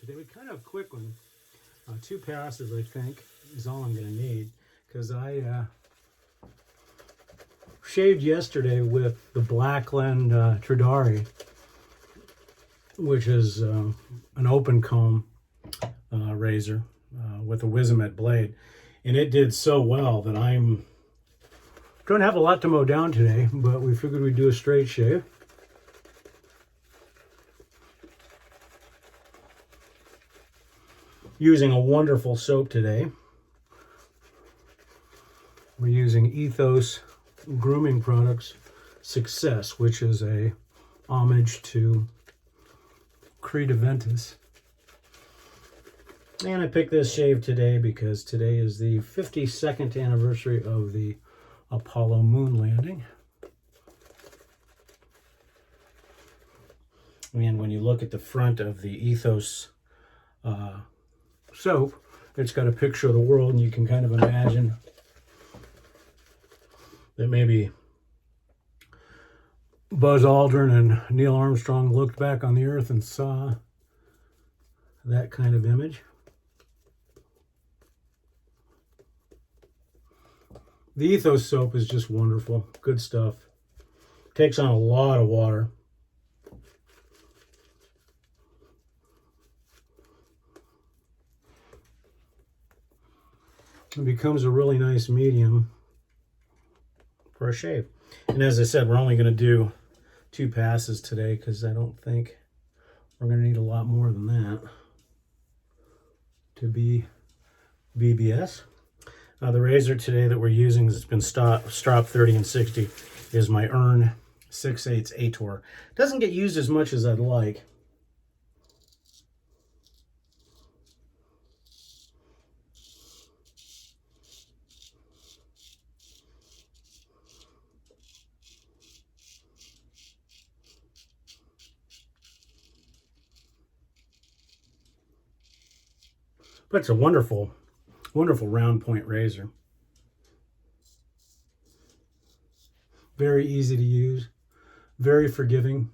today, but kind of a quick one. 2 passes, I think, is all I'm going to need, because I shaved yesterday with the Blackland Tridari, which is an open comb razor with a Wizamet blade, and it did so well that I'm don't have a lot to mow down today, but we figured we'd do a straight shave. Using a wonderful soap today. We're using Ethos Grooming Products Success, which is a homage to Aventus. And I picked this shave today because today is the 52nd anniversary of the Apollo moon landing. And when you look at the front of the Ethos soap, it's got a picture of the world, and you can kind of imagine that maybe Buzz Aldrin and Neil Armstrong looked back on the earth and saw that kind of image. The Ethos soap is just wonderful. Good stuff. Takes on a lot of water. It becomes a really nice medium for a shave. And as I said, we're only going to do 2 passes today because I don't think we're going to need a lot more than that to be BBS. The razor today that we're using has been Strop 30 and 60 is my Earn 6/8 ATOR. Doesn't get used as much as I'd like. But it's a wonderful, wonderful round point razor. Very easy to use, very forgiving.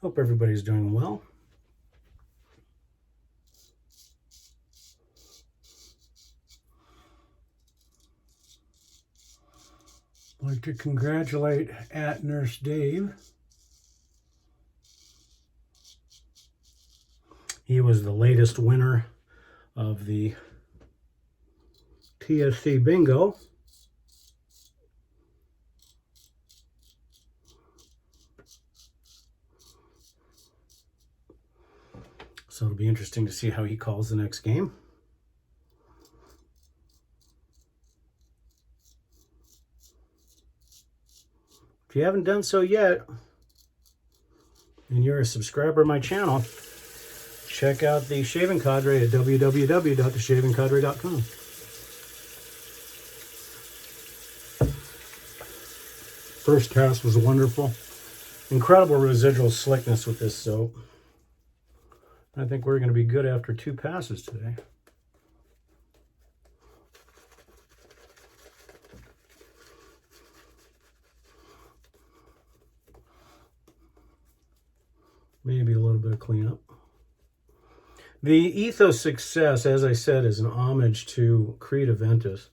Hope everybody's doing well. I'd like to congratulate @Nurse Dave. He was the latest winner of the TSC Bingo. So it'll be interesting to see how he calls the next game. If you haven't done so yet, and you're a subscriber of my channel, check out the Shaving Cadre at www.theshavingcadre.com. First cast was wonderful. Incredible residual slickness with this soap. I think we're going to be good after 2 passes today. Maybe a little bit of cleanup. The Ethos Success, as I said, is an homage to Aventus.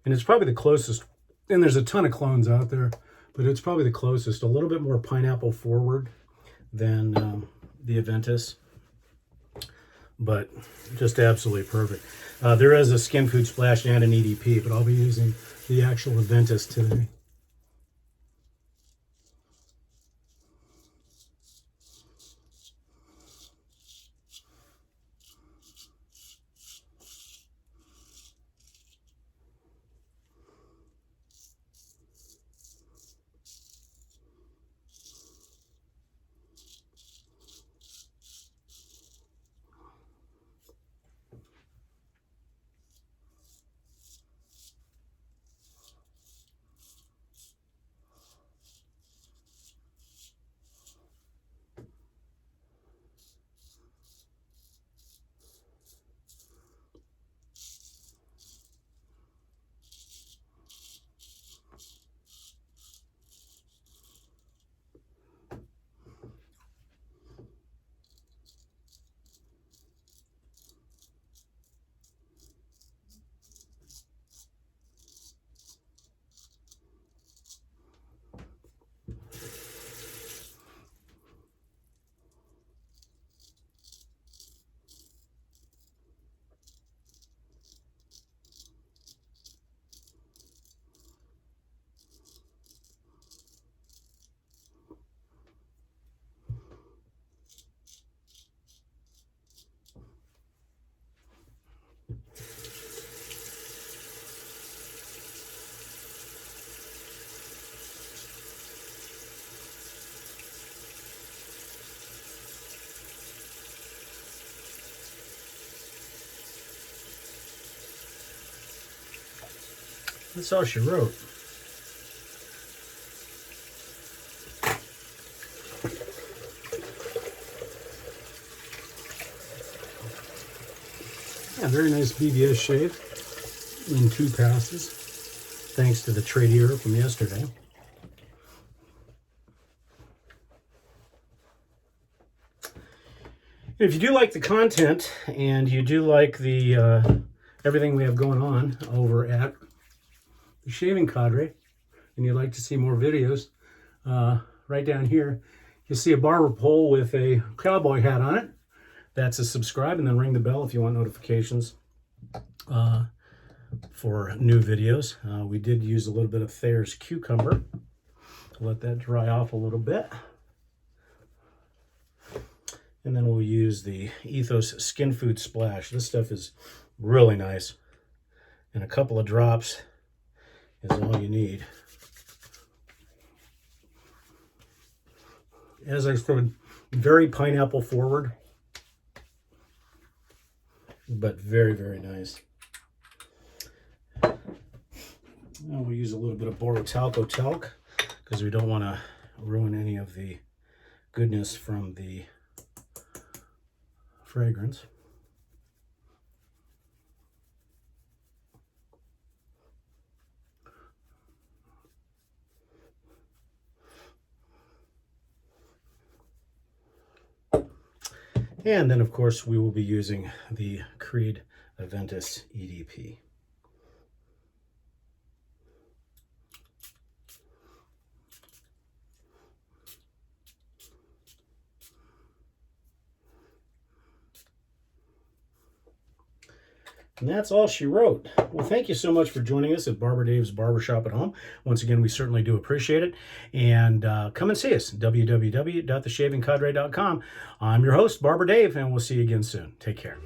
And it's probably the closest, and there's a ton of clones out there, but it's probably the closest, a little bit more pineapple forward than the Aventus. But just absolutely perfect. There is a Skin Food Splash and an EDP, but I'll be using the actual Aventus today. That's all she wrote. Yeah, very nice BBS shave in 2 passes, thanks to the trade error from yesterday. If you do like the content and you do like the everything we have going on over at the Shaving Cadre, and you'd like to see more videos, right down here you'll see a barber pole with a cowboy hat on it. That's a subscribe, and then ring the bell if you want notifications for new videos. We did use a little bit of Thayers Cucumber. Let that dry off a little bit. And then we'll use the Ethos Skin Food Splash. This stuff is really nice. And a couple of drops is all you need. As I said, very pineapple forward, but very, very nice. Now we'll use a little bit of Borotalco Talc because we don't want to ruin any of the goodness from the fragrance. And then, of course, we will be using the Creed Aventus EdP. And that's all she wrote. Well, thank you so much for joining us at Barber Dave's Barbershop at Home. Once again, we certainly do appreciate it. And come and see us, www.theshavingcadre.com. I'm your host, Barber Dave, and we'll see you again soon. Take care.